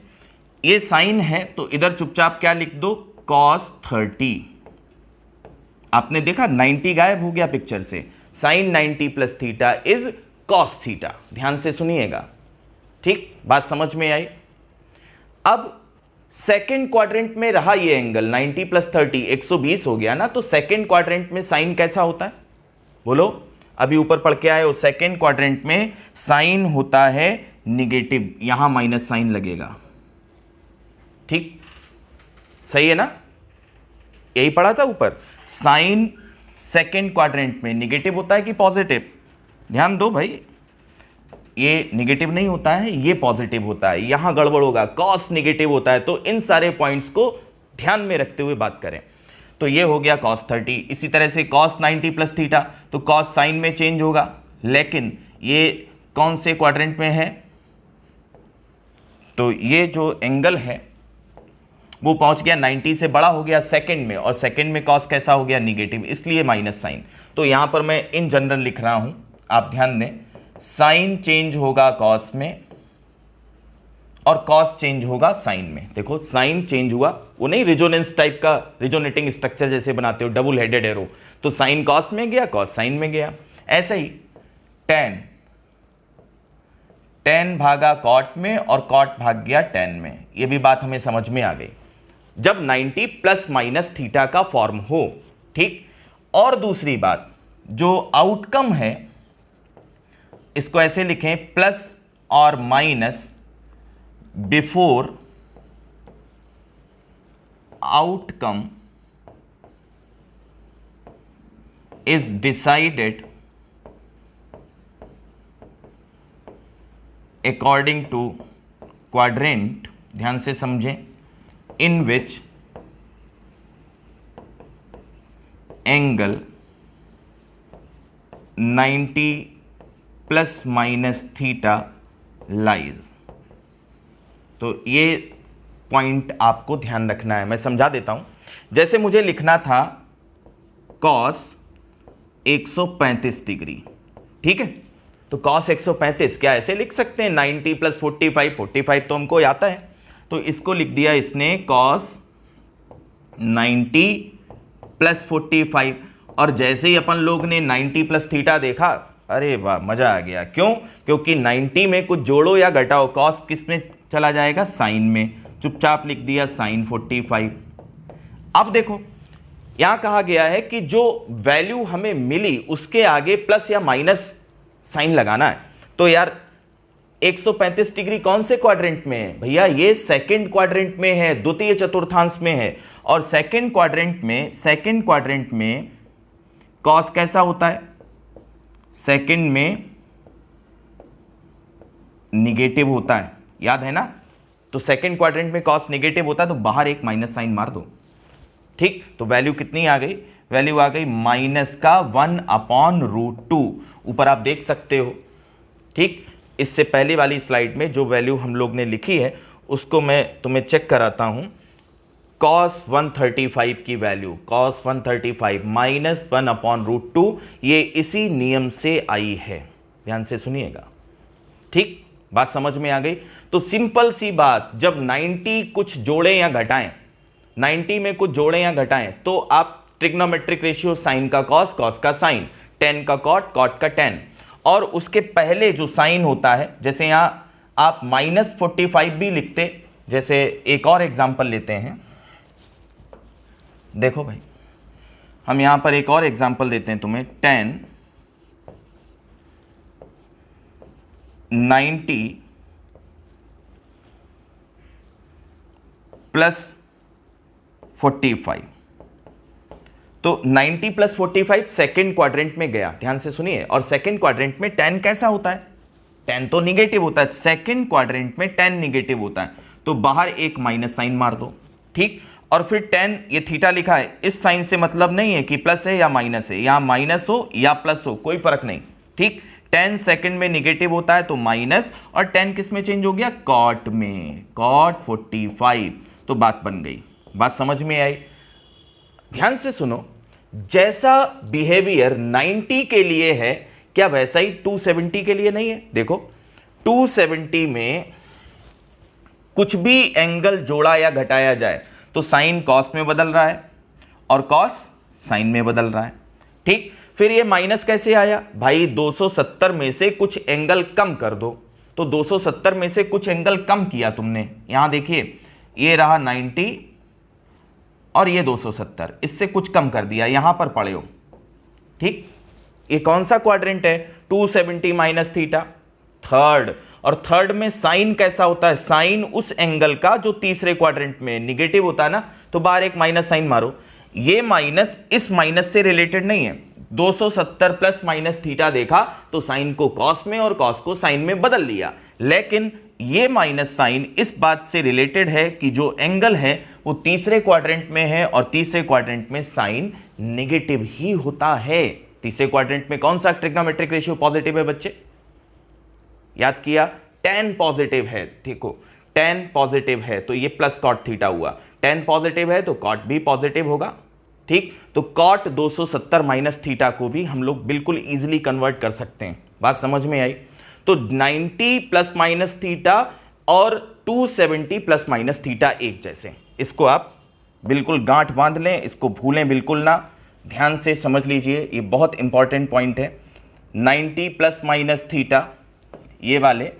Speaker 1: ये साइन है तो इधर चुपचाप क्या लिख दो? cos 30। आपने देखा 90 गायब हो गया पिक्चर से। Sine 90 + theta is cos theta. ध्यान से सुनिएगा, ठीक, बात समझ में आई। अब सेकेंड क्वाड्रेंट में रहा ये एंगल 90 प्लस 30 120 हो गया ना, तो सेकेंड क्वाड्रेंट में साइन कैसा होता है बोलो, अभी ऊपर पढ़ के आए हो, सेकेंड क्वाड्रेंट में साइन होता है निगेटिव, यहां माइनस साइन लगेगा, ठीक, सही है ना, यही पढ़ा था ऊपर। साइन सेकेंड क्वाड्रेंट में निगेटिव होता है कि पॉजिटिव, ध्यान दो भाई, ये निगेटिव नहीं होता है, ये पॉजिटिव होता है, यहां गड़बड़ होगा, कॉस निगेटिव होता है। तो इन सारे पॉइंट्स को ध्यान में रखते हुए बात करें तो ये हो गया cos 30। इसी तरह से cos 90 प्लस थीटा, तो cos साइन में चेंज होगा, लेकिन ये कौन से क्वाड्रेंट में है, तो ये जो एंगल है वो पहुंच गया 90 से बड़ा हो गया सेकंड में, और सेकंड में cos कैसा हो गया निगेटिव, इसलिए माइनस साइन। तो यहां पर मैं इन जनरल लिख रहा हूं, आप ध्यान दें, साइन चेंज होगा cos में और cos चेंज होगा साइन में। देखो साइन चेंज हुआ, वो नहीं रिजोनेंस टाइप का, रिजोनेटिंग स्ट्रक्चर जैसे बनाते हो डबल हेडेड एरो, तो साइन cos में गया, cos साइन में गया। ऐसे ही tan भागा cot में और cot भाग गया tan में, ये भी बात हमें समझ में आ गई। जब 90 प्लस माइनस थीटा का फॉर्म हो, ठीक। और दूसरी बात, जो आउटकम है इसको ऐसे लिखें, प्लस और minus before outcome is decided according to quadrant, ध्यान से समझें, in which angle 90 plus minus theta lies. तो ये पॉइंट आपको ध्यान रखना है, मैं समझा देता हूं। जैसे मुझे लिखना था cos 135 डिग्री, ठीक है, तो cos 135 क्या ऐसे लिख सकते हैं 90 प्लस 45, 45 तो हमको आता है, तो इसको लिख दिया इसने cos 90 प्लस 45, और जैसे ही अपन लोग ने 90 प्लस थीटा देखा, अरे वाह मजा आ गया। क्यों? क्योंकि 90 में कुछ जोड़ो या घटाओ, cos किस में चला जाएगा, साइन में, चुपचाप लिख दिया साइन 45। अब देखो यहां कहा गया है कि जो वैल्यू हमें मिली उसके आगे प्लस या माइनस साइन लगाना है। तो यार 135 डिग्री कौन से क्वाड्रेंट में है भैया, ये सेकंड क्वाड्रेंट में है, द्वितीय चतुर्थांश में है, और सेकंड क्वाड्रेंट में cos कैसा होता है, सेकंड में निगेटिव होता है, याद है ना। तो सेकंड क्वाड्रेंट में cos निगेटिव होता है, तो बाहर एक माइनस साइन मार दो, ठीक। तो वैल्यू कितनी आ गई, वैल्यू आ गई माइनस का 1/√2, ऊपर आप देख सकते हो, ठीक। इससे पहले वाली स्लाइड में जो वैल्यू हम लोग ने लिखी है उसको मैं तुम्हें चेक कराता हूं। cos 135 की वैल्यू, cos 135 माइनस 1/√2, ये इसी नियम से आई है, ध्यान से सुनिएगा, ठीक, बात समझ में आ गई। तो सिंपल सी बात, जब 90 कुछ जोड़ें या घटाएं, 90 में कुछ जोड़ें या घटाएं, तो आप ट्रिग्नोमेट्रिक रेशियो साइन का cos, cos का साइन, tan का cot, cot का tan, और उसके पहले जो साइन होता है, जैसे यहां आप -45 भी लिखते। जैसे एक और एग्जांपल लेते हैं, देखो भाई, हम यहां पर एक और एग्जांपल देते हैं तुम्हें, tan 90 प्लस 45, तो 90 प्लस 45 सेकेंड क्वाड्रेंट में गया, ध्यान से सुनिए। और सेकेंड क्वाड्रेंट में tan कैसा होता है, tan तो निगेटिव होता है, सेकेंड क्वाड्रेंट में tan निगेटिव होता है, तो बाहर एक माइनस साइन मार दो, ठीक। और फिर tan, ये थीटा लिखा है, इस साइन से मतलब नहीं है कि प्लस है या माइनस है, यहां माइनस हो या प्लस हो कोई फर्क नहीं, ठीक। tan सेकंड में निगेटिव होता है तो माइनस, और tan किस में चेंज हो गया, cot में, cot 45, तो बात बन गई। बात समझ में आई, ध्यान से सुनो। जैसा बिहेवियर 90 के लिए है, क्या वैसा ही 270 के लिए नहीं है। देखो 270 में कुछ भी एंगल जोड़ा या घटाया जाए तो साइन कॉस में बदल रहा है और कॉस साइन में बदल रहा है, ठीक। फिर ये माइनस कैसे आया भाई, 270 में से कुछ एंगल कम कर दो, तो 270 में से कुछ एंगल कम किया तुमने, यहां देखिए ये रहा 90 और ये 270, इससे कुछ कम कर दिया, यहां पर पड़े हो, ठीक। ये कौन सा क्वाड्रेंट है, 270 माइनस थीटा, थर्ड। और थर्ड में साइन कैसा होता है, साइन उस एंगल का जो तीसरे क्वाड्रेंट में निगेटिव होता है ना, तो बाहर एक माइनस साइन मारो। ये माइनस इस माइनस से रिलेटेड नहीं है, 270 प्लस माइनस थीटा देखा तो साइन को कॉस में और कॉस को साइन में बदल लिया, लेकिन ये माइनस साइन इस बात से रिलेटेड है कि जो एंगल है वो तीसरे क्वाड्रेंट में है और तीसरे क्वाड्रेंट में साइन नेगेटिव ही होता है। तीसरे क्वाड्रेंट में कौन सा ट्रिग्नोमेट्रिक रेशियो पॉजिटिव है बच्चे, याद किया, tan पॉजिटिव है, देखो tan पॉजिटिव है तो ये प्लस कॉट थीटा हुआ, tan पॉजिटिव है तो कॉट भी पॉजिटिव होगा, ठीक। तो कॉट 270 माइनस थीटा को भी हम लोग बिल्कुल इजीली कन्वर्ट कर सकते हैं, बात समझ में आई। तो 90 प्लस माइनस थीटा और 270 प्लस माइनस थीटा एक जैसे, इसको आप बिल्कुल गांठ बांध लें, इसको भूलें बिल्कुल ना, ध्यान से समझ लीजिए, ये बहुत इंपॉर्टेंट पॉइंट है। 90 प्लस माइनस थीटा ये वाले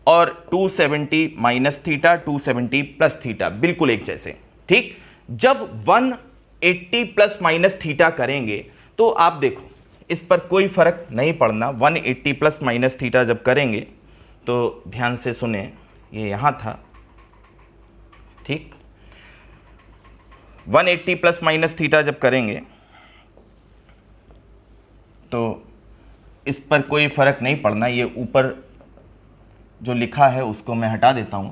Speaker 1: और 270 माइनस थीटा, 270 प्लस थीटा बिल्कुल एक जैसे, ठीक। जब 180 प्लस माइनस थीटा करेंगे तो आप देखो इस पर कोई फर्क नहीं पड़ना, 180 प्लस माइनस थीटा जब करेंगे तो ध्यान से सुने, ये यहां था, ठीक। 180 प्लस माइनस थीटा जब करेंगे तो इस पर कोई फर्क नहीं पड़ना, ये ऊपर जो लिखा है उसको मैं हटा देता हूं।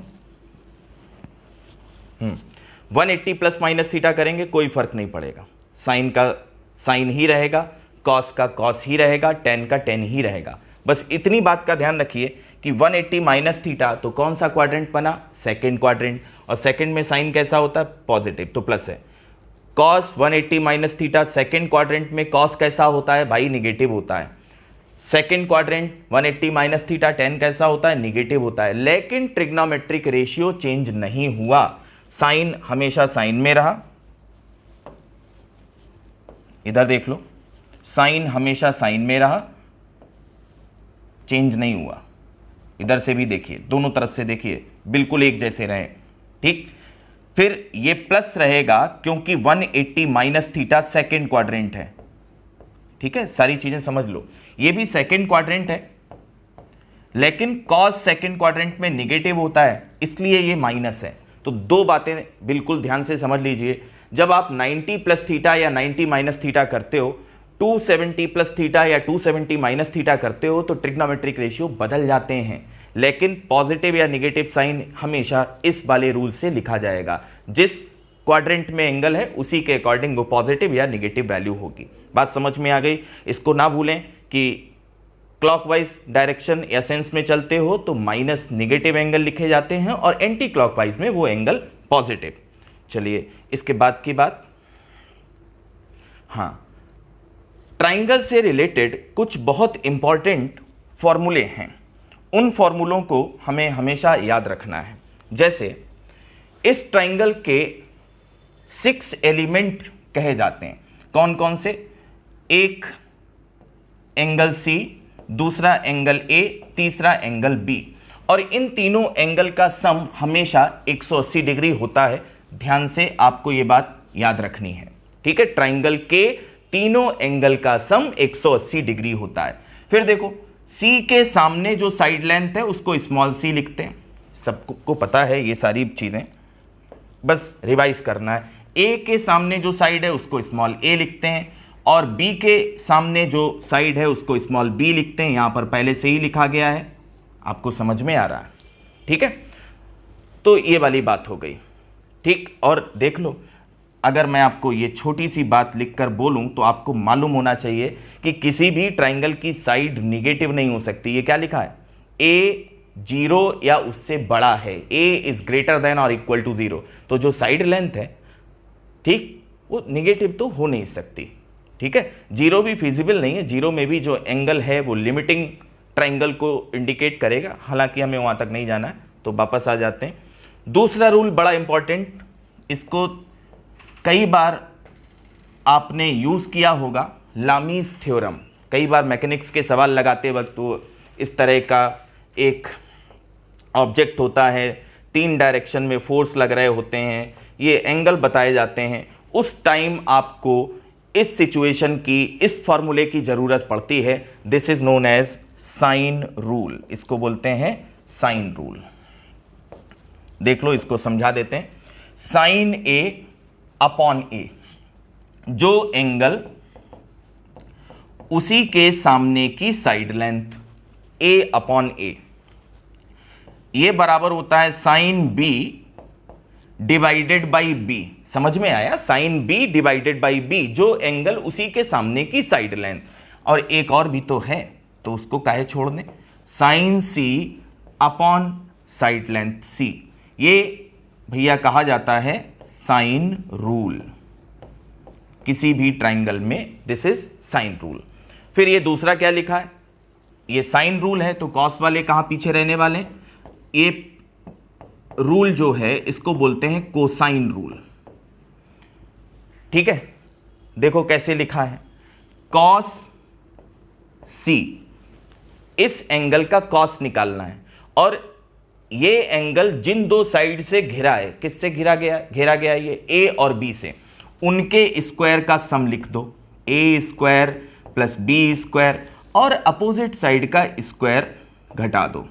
Speaker 1: 180 प्लस माइनस थीटा करेंगे कोई फर्क नहीं पड़ेगा, साइन का साइन ही रहेगा, कॉस का कॉस ही रहेगा, टेन का टेन ही रहेगा। बस इतनी बात का ध्यान रखिए कि 180 माइनस थीटा तो कौन सा क्वाड्रेंट बना, सेकंड क्वाड्रेंट, और सेकंड में साइन कैसा होता है, पॉजिटिव, तो प्लस है। Cos 180 minus theta second quadrant में कॉस कैसा होता है भाई, निगेटिव होता है। Second quadrant 180 minus theta tan कैसा होता है, निगेटिव होता है, लेकिन ट्रिग्नोमेट्रिक रेशियो चेंज नहीं हुआ, साइन हमेशा साइन में रहा। इधर देख लो, साइन हमेशा साइन में रहा, चेंज नहीं हुआ। इधर से भी देखिए, दोनों तरफ से देखिए, बिल्कुल एक जैसे रहे, ठीक। फिर ये प्लस रहेगा क्योंकि 180 माइनस थीटा सेकेंड क्वाड्रेंट है, ठीक है, सारी चीजें समझ लो। ये भी सेकेंड क्वाड्रेंट है, लेकिन कॉस सेकेंड क्वाड्रेंट में निगेटिव होता है, इसलिए ये माइनस है। तो दो बातें बिल्कुल ध्यान से समझ लीजिए, जब आप 90 प्लस थीटा या 90 माइनस थीटा करते हो, 270 प्लस थीटा या 270 माइनस थीटा करते हो, तो ट्रिग्नोमेट्रिक रेशियो बदल जाते हैं, लेकिन पॉजिटिव या निगेटिव साइन हमेशा इस वाले रूल से लिखा जाएगा, जिस क्वाड्रेंट में एंगल है उसी के अकॉर्डिंग वो पॉजिटिव या निगेटिव वैल्यू होगी। बात समझ में आ गई। इसको ना भूलें कि क्लॉकवाइज डायरेक्शन या सेंस में चलते हो तो माइनस निगेटिव एंगल लिखे जाते हैं और एंटी क्लॉकवाइज में वो एंगल पॉजिटिव। चलिए इसके बाद की बात, हाँ, ट्राइंगल से रिलेटेड कुछ बहुत इंपॉर्टेंट फॉर्मूले हैं, उन फॉर्मूलों को हमें हमेशा याद रखना है। जैसे इस ट्राइंगल के 6 एलिमेंट कहे जाते हैं, कौन कौन से, एक एंगल सी, दूसरा एंगल ए, तीसरा एंगल बी, और इन तीनों एंगल का सम हमेशा 180 डिग्री होता है। ध्यान से आपको यह बात याद रखनी है, ठीक है। ट्राइंगल के तीनों एंगल का सम 180 डिग्री होता है। फिर देखो, सी के सामने जो साइड लेंथ है उसको स्मॉल सी लिखते हैं, सबको पता है ये सारी चीजें, बस रिवाइज करना है। ए के सामने जो साइड है उसको स्मॉल ए लिखते हैं, और बी के सामने जो साइड है उसको स्मॉल बी लिखते हैं। यहां पर पहले से ही लिखा गया है, आपको समझ में आ रहा है, ठीक है। तो ये वाली बात हो गई, ठीक। और देख लो, अगर मैं आपको ये छोटी सी बात लिखकर बोलूं तो आपको मालूम होना चाहिए कि किसी भी ट्राइंगल की साइड निगेटिव नहीं हो सकती। ये क्या लिखा है, ए 0 या उससे बड़ा है, ए इज ग्रेटर देन और इक्वल टू 0, तो जो साइड लेंथ है, ठीक, वो निगेटिव तो हो नहीं सकती, ठीक है। 0 भी फिजिबल नहीं है, 0 में भी जो एंगल है वो लिमिटिंग ट्राइंगल को इंडिकेट करेगा, हालांकि हमें वहां तक नहीं जाना है, तो वापस आ जाते हैं। दूसरा रूल बड़ा इंपॉर्टेंट, इसको कई बार आपने यूज किया होगा लामीज थ्योरम। कई बार मैकेनिक्स के सवाल लगाते वक्त तो इस तरह का एक ऑब्जेक्ट होता है, 3 डायरेक्शन में फोर्स लग रहे होते हैं, ये एंगल बताए जाते हैं, उस टाइम आपको इस सिचुएशन की, इस फॉर्मूले की जरूरत पड़ती है। This is known as sine rule, इसको बोलते हैं साइन रूल। देख लो, इसको समझा देते हैं। साइन ए अपॉन ए, जो एंगल उसी के सामने की side length A upon A, ये बराबर होता है sine B divided by B. समझ में आया? Sine B divided by B, जो एंगल उसी के सामने की साइड लेंथ। और एक और भी तो है, तो उसको काहे छोड़ दें, साइन सी अपॉन साइड लेंथ सी। ये भैया कहा जाता है साइन रूल किसी भी ट्राइंगल में। This is sine rule. फिर ये दूसरा क्या लिखा है, ये साइन रूल है तो कॉस वाले कहां पीछे रहने वाले? ये रूल जो है इसको बोलते हैं कोसाइन रूल। ठीक है, देखो कैसे लिखा है, कॉस सी, इस एंगल का कॉस निकालना है, और ये एंगल जिन दो साइड से घिरा है, किससे घिरा गया ये ए और बी से, उनके स्क्वायर का सम लिख दो, ए स्क्वायर प्लस बी स्क्वायर, और अपोजिट साइड का स्क्वायर घटा दो,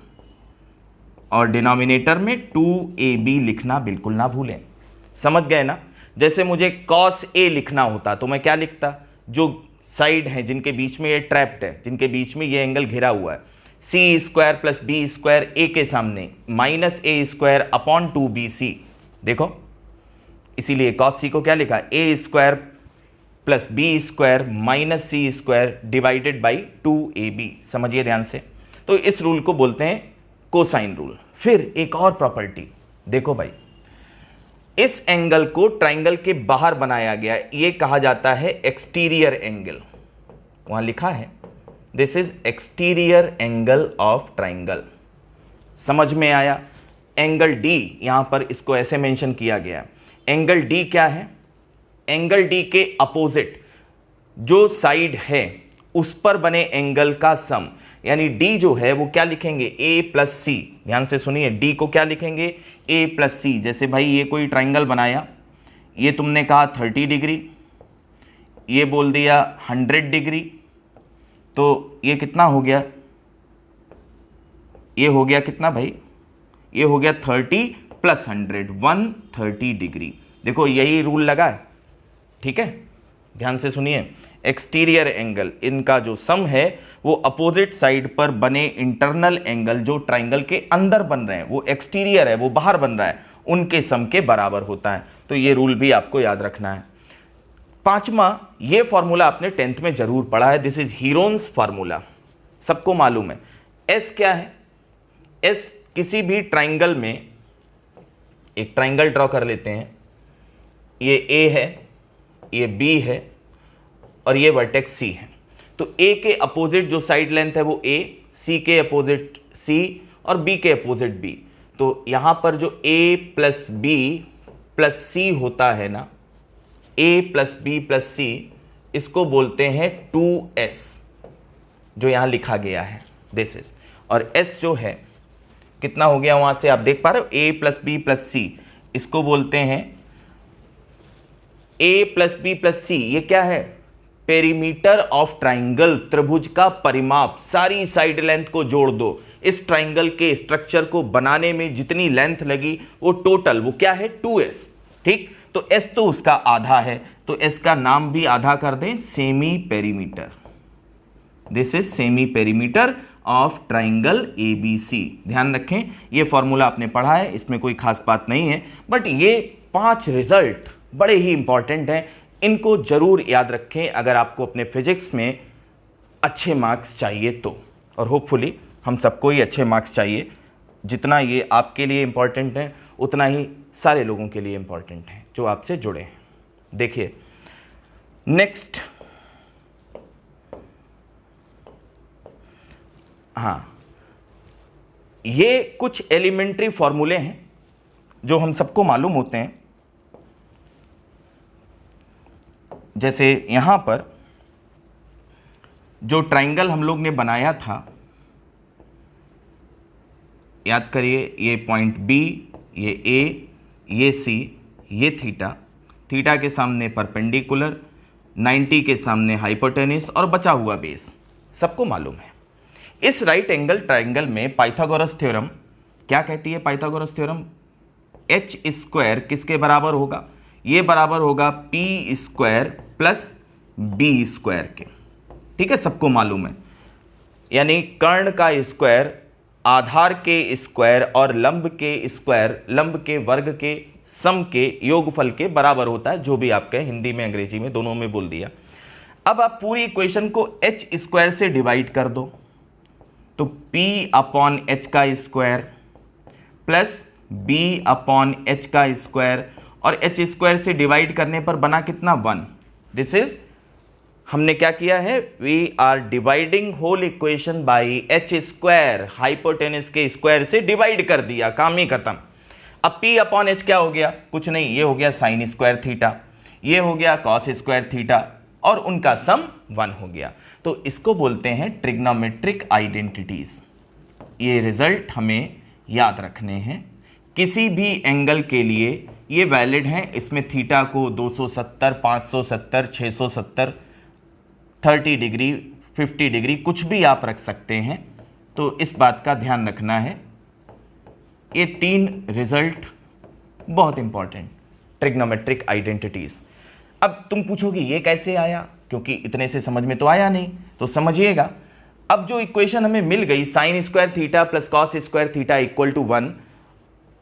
Speaker 1: और डिनोमिनेटर में 2ab लिखना बिल्कुल ना भूलें। समझ गए ना? जैसे मुझे cos a लिखना होता तो मैं क्या लिखता, जो साइड हैं जिनके बीच में ये ट्रैप्ड है, जिनके बीच में ये एंगल घिरा हुआ है, सी स्क्वायर प्लस बी स्क्वायर ए के सामने माइनस ए स्क्वायर अपॉन 2bc। देखो, इसीलिए cos c को क्या लिखा, A square plus B square minus C square divided by 2ab। समझिए ध्यान से। तो इस रूल को बोलते हैं कोसाइन रूल। फिर एक और प्रॉपर्टी देखो भाई, इस एंगल को ट्राइंगल के बाहर बनाया गया, ये कहा जाता है एक्सटीरियर एंगल। वहां लिखा है this is exterior angle of triangle. समझ में आया? एंगल डी, यहां पर इसको ऐसे मेंशन किया गया। एंगल डी क्या है? एंगल डी के अपोजिट जो साइड है उस पर बने एंगल का सम, यानी d जो है वो क्या लिखेंगे, a प्लस सी। ध्यान से सुनिए, d को क्या लिखेंगे, a प्लस सी। जैसे भाई ये कोई ट्राइंगल बनाया, ये तुमने कहा 30 डिग्री, ये बोल दिया 100 डिग्री, तो ये कितना हो गया, ये हो गया कितना भाई, ये हो गया 30 प्लस 100, 130 डिग्री। देखो यही रूल लगा है। ठीक है, ध्यान से सुनिए, एक्सटीरियर एंगल, इनका जो सम है वो अपोजिट साइड पर बने इंटरनल एंगल जो ट्राइंगल के अंदर बन रहे हैं, वो एक्सटीरियर है, वो बाहर बन रहा है, उनके सम के बराबर होता है। तो ये रूल भी आपको याद रखना है। पांचवा, ये फॉर्मूला आपने 10th में जरूर पढ़ा है, दिस इज हीरोन्स फॉर्मूला, सबको मालूम है। एस क्या है? एस किसी भी ट्राइंगल में, एक ट्राइंगल ड्रॉ कर लेते हैं, ये ए है, ये बी है, और ये वर्टेक्स C है। तो A के अपोजिट जो साइड लेंथ है वो A, C के अपोजिट C, और B के अपोजिट B। तो यहां पर जो A plus B plus C होता है ना, A plus B plus C, इसको बोलते हैं 2S, जो यहां लिखा गया है, दिस इज। और S जो है कितना हो गया, वहां से आप देख पा रहे हो, A plus B plus C, इसको बोलते हैं A plus B plus C। ये क्या है, पेरीमीटर ऑफ ट्राइंगल, त्रिभुज का परिमाप। सारी साइड लेंथ को जोड़ दो, इस ट्राइंगल के स्ट्रक्चर को बनाने में जितनी लेंथ लगी वो टोटल, वो क्या है, 2s। ठीक, तो s तो उसका आधा है, तो s का नाम भी आधा कर दें, semi perimeter. This is semi perimeter of triangle ABC। ध्यान रखें, ये फॉर्मूला आपने पढ़ा है, इसमें कोई खास बात नहीं है, बट ये 5 रिजल्ट बड़े ही इंपॉर्टेंट हैं, इनको जरूर याद रखें अगर आपको अपने फिजिक्स में अच्छे मार्क्स चाहिए तो। और होपफुली हम सबको ही अच्छे मार्क्स चाहिए। जितना ये आपके लिए इंपॉर्टेंट है उतना ही सारे लोगों के लिए इंपॉर्टेंट है जो आपसे जुड़े हैं। देखिए नेक्स्ट, हाँ, ये कुछ एलिमेंट्री फॉर्मूले हैं जो हम सबको मालूम होते हैं। जैसे यहां पर जो ट्राइंगल हम लोग ने बनाया था, याद करिए, ये पॉइंट बी, ये ए, ये सी, ये थीटा, थीटा के सामने परपेंडिकुलर, 90 के सामने हाइपोटेनिस और बचा हुआ बेस, सबको मालूम है। इस राइट एंगल ट्राइंगल में पाइथागोरस थ्योरम क्या कहती है? पाइथागोरस थ्योरम एच स्क्वायर किसके बराबर होगा? ये बराबर होगा P square plus B square के। ठीक है, सबको मालूम है। यानी कर्ण का स्क्वायर आधार के स्क्वायर और लंब के स्क्वायर, लंब के वर्ग के सम के योगफल के बराबर होता है। जो भी आप कहें, हिंदी में अंग्रेजी में दोनों में बोल दिया। अब आप पूरी इक्वेशन को एच स्क्वायर से डिवाइड कर दो, तो p अपॉन एच का square plus b upon H का स्क्वायर, और एच स्क्वायर से डिवाइड करने पर बना कितना? 1। दिस इज, हमने क्या किया है? We are dividing whole equation by H square, hypotenuse के स्क्वायर से डिवाइड कर दिया, काम ही खत्म। अब p अपॉन एच क्या हो गया? कुछ नहीं, ये हो गया साइन स्क्वायर थीटा, ये हो गया कॉस स्क्वायर थीटा, और उनका सम 1 हो गया। तो इसको बोलते हैं ट्रिग्नोमेट्रिक आइडेंटिटीज। ये रिजल्ट हमें याद रखने हैं। किसी भी एंगल के लिए ये वैलिड हैं। इसमें थीटा को 270, 570, 670, 30 डिग्री, 50 डिग्री, कुछ भी आप रख सकते हैं। तो इस बात का ध्यान रखना है। ये 3 रिजल्ट बहुत इंपॉर्टेंट, ट्रिग्नोमेट्रिक आइडेंटिटीज। अब तुम पूछोगे ये कैसे आया, क्योंकि इतने से समझ में तो आया नहीं, तो समझिएगा। अब जो इक्वेशन हमें मिल गई, sine square theta plus cos square theta equal to 1,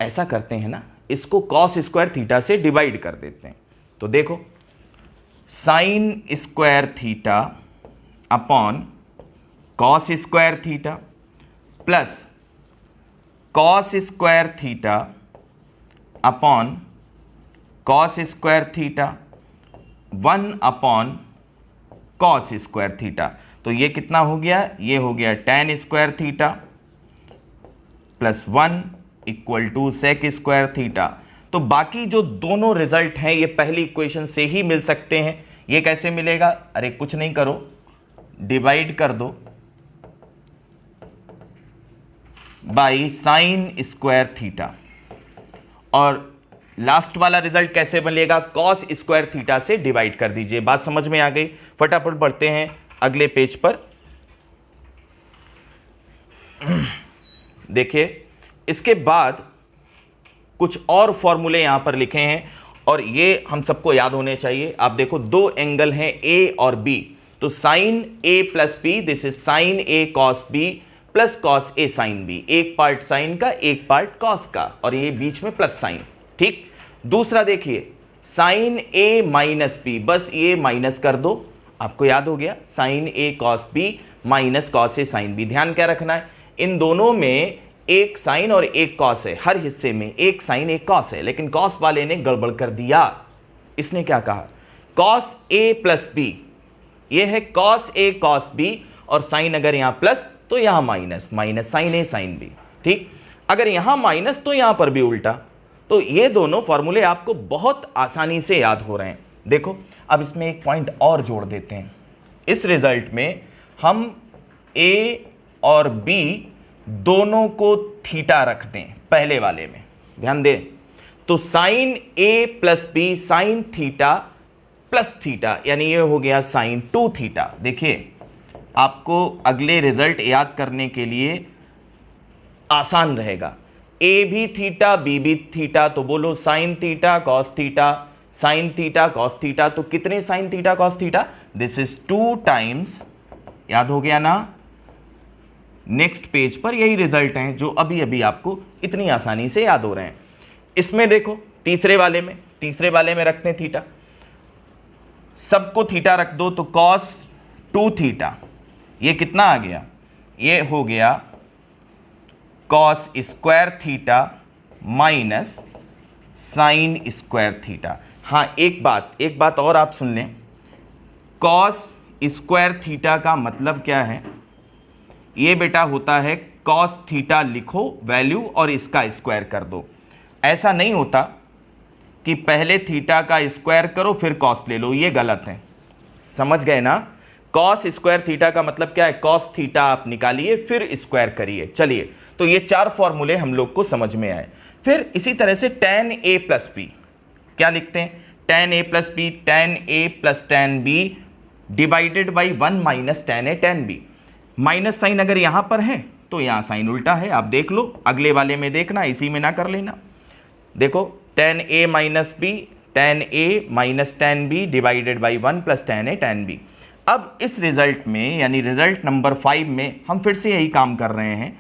Speaker 1: ऐसा करते हैं ना, इसको कॉस स्क्वायर थीटा से डिवाइड कर देते हैं। तो देखो, sine square theta upon cos square theta plus cos square theta upon cos square theta 1 upon cos square theta. तो ये कितना हो गया? ये हो गया tan square theta plus 1 equal to sec square theta. तो बाकी जो दोनों रिजल्ट हैं ये पहली इक्वेशन से ही मिल सकते हैं। ये कैसे मिलेगा? अरे कुछ नहीं करो, डिवाइड कर दो बाई साइन स्क्वायर थीटा, और लास्ट वाला रिजल्ट कैसे मिलेगा? कॉस स्क्वायर थीटा से डिवाइड कर दीजिए। बात समझ में आ गई? फटाफट बढ़ते हैं अगले पेज पर। देखिए, इसके बाद कुछ और फॉर्मूले यहां पर लिखे हैं और ये हम सबको याद होने चाहिए। आप देखो, 2 एंगल हैं ए और बी, तो sine A plus B, this is sine A cos B plus cos A sine B. एक पार्ट साइन का, एक पार्ट कॉस का, और ये बीच में प्लस साइन। ठीक। दूसरा देखिए, साइन ए माइनस बी, बस ये माइनस कर दो, आपको याद हो गया, sign A cos B minus cos A sine B. ध्यान क्या रखना है, इन दोनों में एक साइन और एक कॉस है, हर हिस्से में एक साइन एक कॉस है, लेकिन कॉस वाले ने गड़बड़ कर दिया। इसने क्या कहा? कॉस ए प्लस बी, ये है कॉस ए कॉस बी, और साइन अगर यहां प्लस तो यहां माइनस, माइनस साइन ए साइन बी। ठीक। अगर यहां माइनस तो यहां पर भी उल्टा। तो ये दोनों फॉर्मूले आपको बहुत आसानी से याद हो रहे हैं। देखो, अब इसमें एक पॉइंट और जोड़ देते हैं। इस रिजल्ट में हम ए और बी दोनों को थीटा रख दें पहले वाले में, ध्यान दें। तो sine A plus B sine theta plus theta, यानी ये हो गया साइन 2 थीटा। देखिए, आपको अगले रिजल्ट याद करने के लिए आसान रहेगा। ए भी थीटा, बी भी थीटा, तो बोलो sine theta cos theta, sine theta cos theta. तो कितने sine theta cos theta? This is 2 times, याद हो गया ना। नेक्स्ट पेज पर यही रिजल्ट हैं जो अभी अभी आपको इतनी आसानी से याद हो रहे हैं। इसमें देखो, तीसरे वाले में रखते हैं थीटा, सबको थीटा रख दो, तो कॉस 2 थीटा, ये कितना आ गया? ये हो गया cos square theta minus sign square theta. हाँ, एक बात और आप सुन लें, कॉस स्क्वायर थीटा का मतलब क्या है? ये बेटा होता है कॉस थीटा लिखो वैल्यू और इसका स्क्वायर कर दो। ऐसा नहीं होता कि पहले थीटा का स्क्वायर करो फिर कॉस ले लो, ये गलत है, समझ गए ना। कॉस स्क्वायर थीटा का मतलब क्या है, कॉस थीटा आप निकालिए फिर स्क्वायर करिए। चलिए, तो ये 4 फॉर्मूले हम लोग को समझ में आए। फिर इसी तरह से tan a प्लस बी क्या लिखते हैं, tan a plus B, tan a plus tan b divided by 1 minus tan a tan b। Minus sine अगर यहां पर है तो यहां साइन उल्टा है, आप देख लो, अगले वाले में देखना, इसी में ना कर लेना। देखो tan a minus B, tan a minus tan b divided by 1 plus tan a tan b। अब इस रिजल्ट में यानी रिजल्ट नंबर 5 में हम फिर से यही काम कर रहे हैं।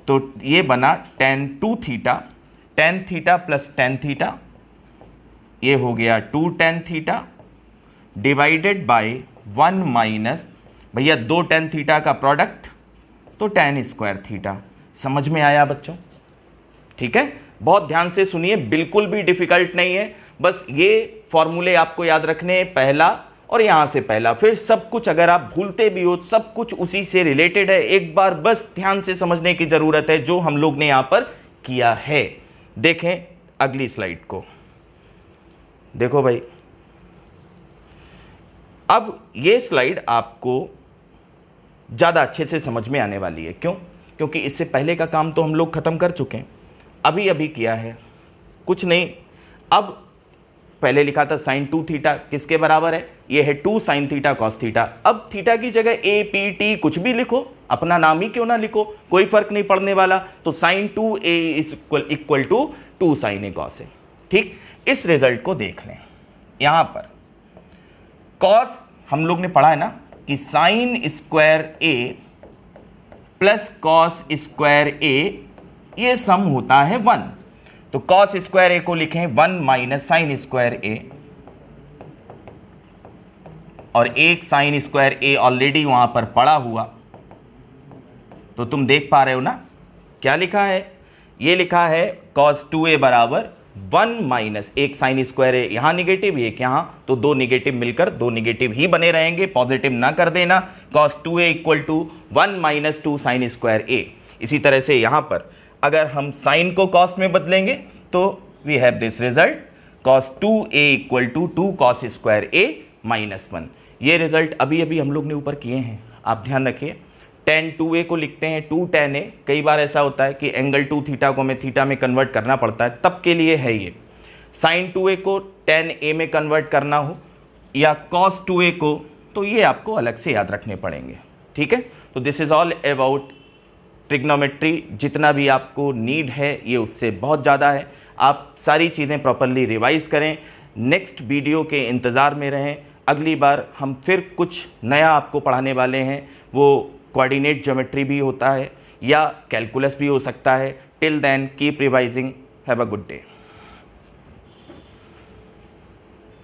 Speaker 1: तो ये बना tan 2 theta, tan theta plus tan theta, ये हो गया 2 tan theta divided by 1 minus, भैया 2 tan थीटा का प्रोडक्ट तो tan स्क्वायर थीटा। समझ में आया बच्चों? ठीक है, बहुत ध्यान से सुनिए, बिल्कुल भी डिफिकल्ट नहीं है, बस ये फॉर्मूले आपको याद रखने हैं, पहला और यहां से पहला, फिर सब कुछ अगर आप भूलते भी हो सब कुछ उसी से रिलेटेड है। एक बार बस ध्यान से समझने की जरूरत है जो हम लोग ने यहां पर किया है। देखें अगली स्लाइड को, देखो भाई, अब ये स्लाइड आपको ज्यादा अच्छे से समझ में आने वाली है। क्यों? क्योंकि इससे पहले का काम तो हम लोग खत्म कर चुके हैं, अभी अभी किया है, कुछ नहीं। अब पहले लिखा था साइन 2 थीटा किसके बराबर है, ये है 2 साइन थीटा कॉस थीटा। अब थीटा की जगह ए पी टी कुछ भी लिखो, अपना नाम ही क्यों ना लिखो, कोई फर्क नहीं पड़ने वाला। तो sine 2 A is equal to 2 sine A cos A. ठीक, इस रिजल्ट को देख लें। यहां पर कॉस हम लोग ने पढ़ा है ना कि साइन स्क्वायर ए प्लस कॉस स्क्वायर ए ये सम होता है 1। तो कॉस स्क्वायर ए को लिखें 1 माइनस साइन स्क्वायर ए, और एक साइन स्क्वायर ए ऑलरेडी वहां पर पड़ा हुआ, तो तुम देख पा रहे हो ना क्या लिखा है, ये लिखा है कॉस 2a बराबर 1 माइनस एक साइन स्क्वायर ए, यहां निगेटिव एक यहां, तो 2 निगेटिव मिलकर 2 निगेटिव ही बने रहेंगे, पॉजिटिव ना कर देना। Cos 2a equal to 1 minus 2 sine square A. इसी तरह से यहां पर अगर हम साइन को कॉस में बदलेंगे तो we have this result, cos 2a equal to 2 cos square A minus 1। ये रिजल्ट अभी अभी हम लोग ने ऊपर किए हैं, आप ध्यान रखिए। tan 2a को लिखते हैं 2 tan a, कई बार ऐसा होता है कि एंगल 2 थीटा को हमें थीटा में कन्वर्ट करना पड़ता है, तब के लिए है ये। साइन 2a को tan a में कन्वर्ट करना हो या cos 2a को, तो ये आपको अलग से याद रखने पड़ेंगे। ठीक है, तो this is all about trigonometry. जितना भी आपको नीड है ये उससे बहुत ज़्यादा है, आप सारी चीज़ें प्रॉपरली रिवाइज करें। नेक्स्ट वीडियो के इंतज़ार में रहें, अगली बार हम फिर कुछ नया आपको पढ़ाने वाले हैं। वो कोऑर्डिनेट ज्योमेट्री भी होता है या कैलकुलस भी हो सकता है। Till then keep revising, have a good day.